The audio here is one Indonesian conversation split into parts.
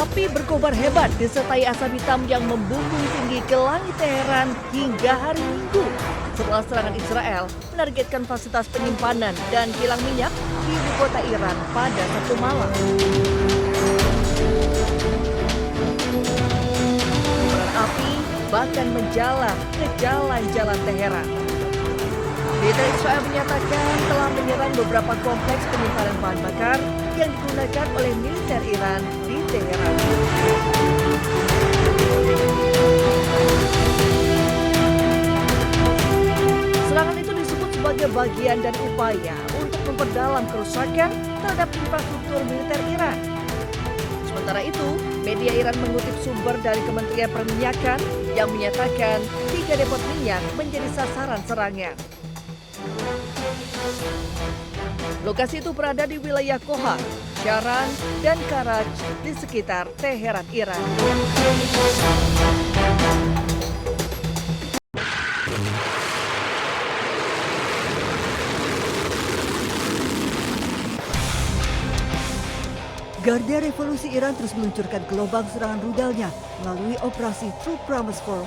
Api berkobar hebat disertai asap hitam yang membumbung tinggi ke langit Teheran hingga hari Minggu setelah serangan Israel menargetkan fasilitas penyimpanan dan kilang minyak di ibu kota Iran pada Sabtu malam. Kobaran api bahkan menjalar ke jalan-jalan Teheran. Militer Israel menyatakan telah menyerang beberapa kompleks penyimpanan bahan bakar yang digunakan oleh militer Iran di Teheran. Serangan itu disebut sebagai bagian dan upaya untuk memperdalam kerusakan terhadap infrastruktur militer Iran. Sementara itu, media Iran mengutip sumber dari Kementerian Perminyakan yang menyatakan 3 depot minyak menjadi sasaran serangan. Lokasi itu berada di wilayah Kohan, Sharan, dan Karaj di sekitar Teheran, Iran. Garda Revolusi Iran terus meluncurkan gelombang serangan rudalnya melalui operasi True Promise 4.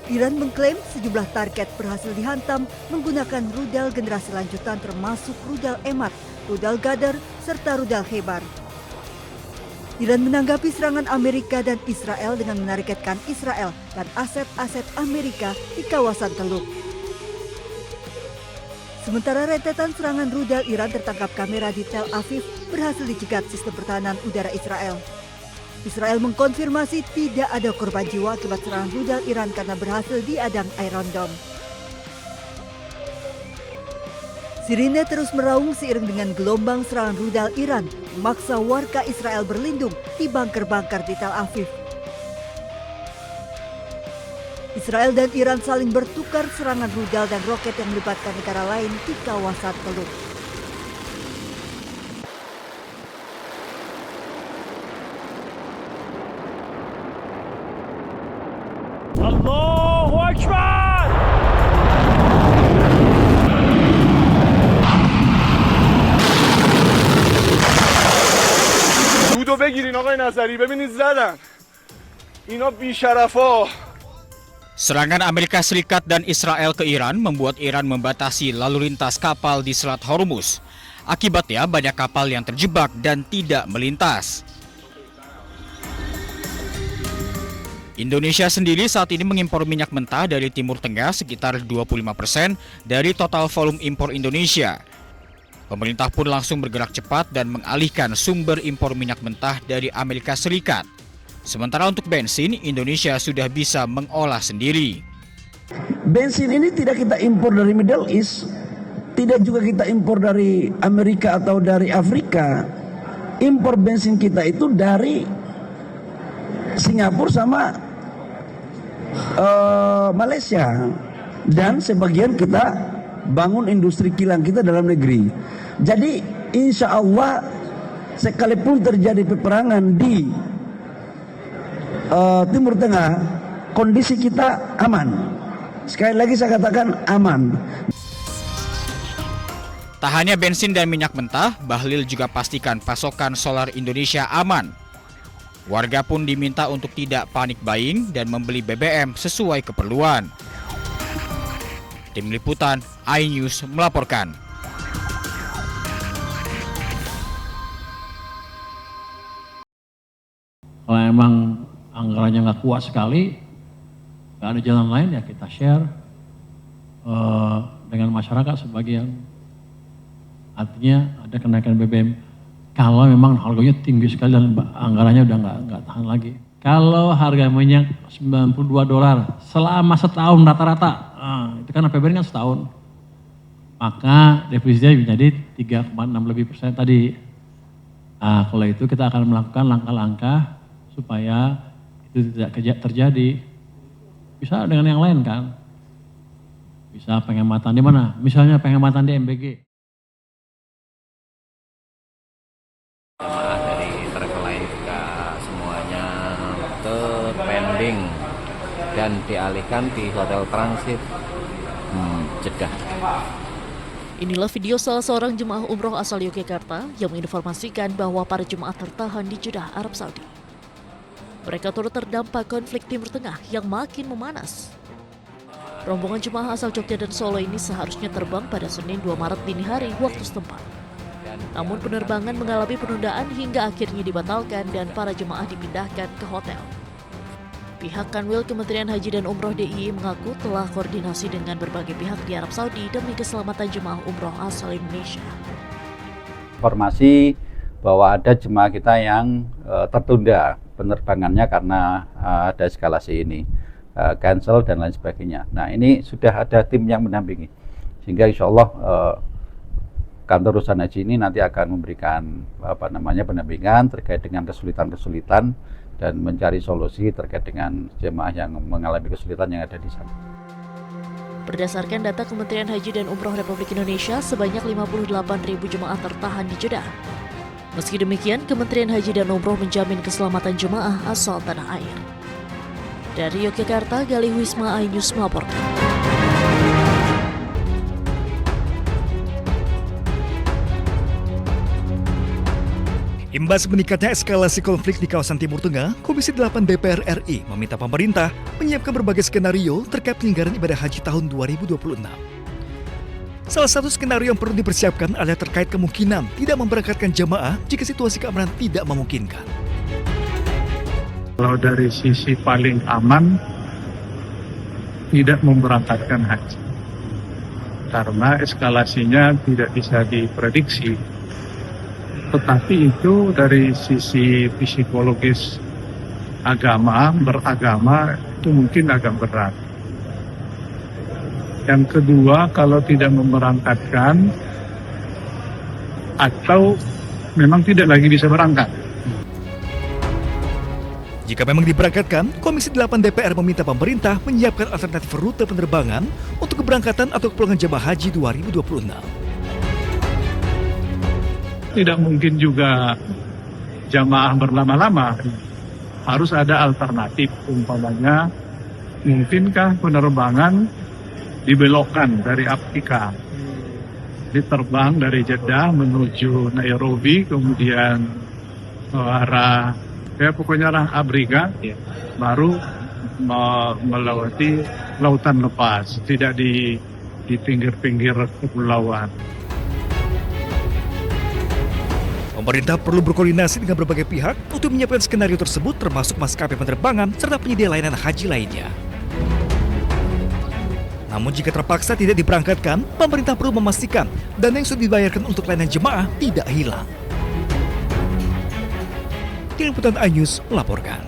Iran mengklaim sejumlah target berhasil dihantam menggunakan rudal generasi lanjutan termasuk rudal Emad, rudal Ghadar, serta rudal Hebar. Iran menanggapi serangan Amerika dan Israel dengan menargetkan Israel dan aset-aset Amerika di kawasan Teluk. Sementara rentetan serangan rudal Iran tertangkap kamera di Tel Aviv berhasil dicegat sistem pertahanan udara Israel. Israel mengkonfirmasi tidak ada korban jiwa akibat serangan rudal Iran karena berhasil diadang Iron Dome. Sirine terus meraung seiring dengan gelombang serangan rudal Iran memaksa warga Israel berlindung di bunker-bunker di Tel Aviv. Israel dan Iran saling bertukar serangan rudal dan roket yang melibatkan negara lain di kawasan Teluk. Allahu Akbar! دودو بگیرین آقای نظری ببینید زدن اینا بی‌شرفا. Serangan Amerika Serikat dan Israel ke Iran membuat Iran membatasi lalu lintas kapal di Selat Hormuz. Akibatnya banyak kapal yang terjebak dan tidak melintas. Indonesia sendiri saat ini mengimpor minyak mentah dari Timur Tengah sekitar 25% dari total volume impor Indonesia. Pemerintah pun langsung bergerak cepat dan mengalihkan sumber impor minyak mentah dari Amerika Serikat. Sementara untuk bensin, Indonesia sudah bisa mengolah sendiri. Bensin ini tidak kita impor dari Middle East, tidak juga kita impor dari Amerika atau dari Afrika. Impor bensin kita itu dari Singapura sama Malaysia, dan sebagian kita bangun industri kilang kita dalam negeri. Jadi insya Allah sekalipun terjadi peperangan di Timur Tengah, kondisi kita aman. Sekali lagi saya katakan aman. Tak hanya bensin dan minyak mentah, Bahlil juga pastikan pasokan solar Indonesia aman. Warga pun diminta untuk tidak panik buying dan membeli BBM sesuai keperluan. Tim Liputan iNews melaporkan. Kalau emang anggarannya nggak kuat sekali, nggak ada jalan lain ya kita share dengan masyarakat sebagian. Artinya ada kenaikan BBM. Kalau memang harganya tinggi sekali dan anggarannya udah nggak tahan lagi. Kalau harga minyak $92 selama setahun rata-rata, itu kan APBN kan setahun, maka defisitnya menjadi 3,6% tadi. Kalau itu kita akan melakukan langkah-langkah supaya itu tidak terjadi. Bisa dengan yang lain kan? Bisa penghematan di mana? Misalnya penghematan di MBG. Dari travel lain juga semuanya terpending dan dialihkan di hotel transit Jeddah. Inilah video salah seorang jemaah umroh asal Yogyakarta yang menginformasikan bahwa para jemaah tertahan di Jeddah, Arab Saudi. Mereka turut terdampak konflik Timur Tengah yang makin memanas. Rombongan jemaah asal Jogja dan Solo ini seharusnya terbang pada Senin 2 Maret dini hari waktu setempat. Namun penerbangan mengalami penundaan hingga akhirnya dibatalkan dan para jemaah dipindahkan ke hotel. Pihak Kanwil Kementerian Haji dan Umroh DIY mengaku telah koordinasi dengan berbagai pihak di Arab Saudi demi keselamatan jemaah umroh asal Indonesia. Informasi bahwa ada jemaah kita yang tertunda penerbangannya karena ada eskalasi ini, cancel dan lain sebagainya. Nah, ini sudah ada tim yang mendampingi, sehingga insya Allah kantor urusan haji ini nanti akan memberikan pendampingan terkait dengan kesulitan-kesulitan dan mencari solusi terkait dengan jemaah yang mengalami kesulitan yang ada di sana. Berdasarkan data Kementerian Haji dan Umroh Republik Indonesia, sebanyak 58.000 jemaah tertahan di Jeddah. Meski demikian, Kementerian Haji dan Umroh menjamin keselamatan jemaah asal tanah air. Dari Yogyakarta, Galih Wisma iNews melaporkan. Imbas meningkatnya eskalasi konflik di kawasan Timur Tengah, Komisi 8 DPR RI meminta pemerintah menyiapkan berbagai skenario terkait penyelenggaraan ibadah haji tahun 2026. Salah satu skenario yang perlu dipersiapkan adalah terkait kemungkinan tidak memberangkatkan jamaah jika situasi keamanan tidak memungkinkan. Kalau dari sisi paling aman, tidak memberangkatkan haji. Karena eskalasinya tidak bisa diprediksi. Tetapi itu dari sisi psikologis beragama itu mungkin agak berat. Yang kedua, kalau tidak memberangkatkan atau memang tidak lagi bisa berangkat. Jika memang diberangkatkan, Komisi 8 DPR meminta pemerintah menyiapkan alternatif rute penerbangan untuk keberangkatan atau kepulangan jemaah haji 2026. Tidak mungkin juga jamaah berlama-lama. Harus ada alternatif, umpamanya mungkinkah penerbangan dibelokkan dari Afrika, diterbang dari Jeddah menuju Nairobi, kemudian arah pokoknya arah Afrika, baru melewati lautan lepas, tidak di pinggir-pinggir kepulauan. Pemerintah perlu berkoordinasi dengan berbagai pihak untuk menyiapkan skenario tersebut, termasuk maskapai penerbangan serta penyedia layanan haji lainnya. Namun jika terpaksa tidak diberangkatkan, pemerintah perlu memastikan dana yang sudah dibayarkan untuk layanan jemaah tidak hilang. Tim Liputan iNews melaporkan.